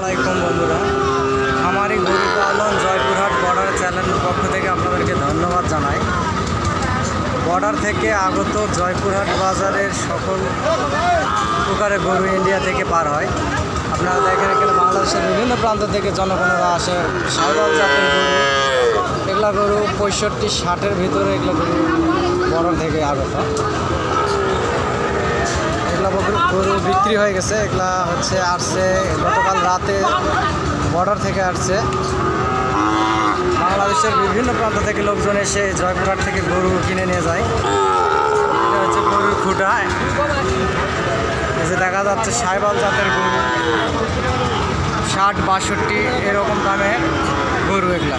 আসসালামাইকুম বন্ধুরা, খামারি গরু পালন জয়পুরহাট বর্ডার চ্যানেলের পক্ষ থেকে আপনাদেরকে ধন্যবাদ জানাই। বর্ডার থেকে আগত জয়পুরহাট বাজারের সকল প্রকারের গরু ইন্ডিয়া থেকে পার হয়। আপনারা দেখেন এখানে বাংলাদেশের বিভিন্ন প্রান্ত থেকে জনগণরা আসে। সাইবাল জাতের গরু, এগুলা গরু 65-60-এর ভিতরে এগুলো গরু বর্ডার থেকে আগত। এগুলা গরু বিক্রি হয়ে গেছে। এগুলা হচ্ছে আসছে গতকাল রাতে বর্ডার থেকে আসছে। বাংলাদেশের বিভিন্ন প্রান্ত থেকে লোকজন এসে জয়পুরহাট থেকে গরু কিনে নিয়ে যায়। এটা হচ্ছে গরুর খুঁটা। এই যে দেখা যাচ্ছে সাইবাল জাতের গরু 60-62 এরকম দামে গরু এগুলা।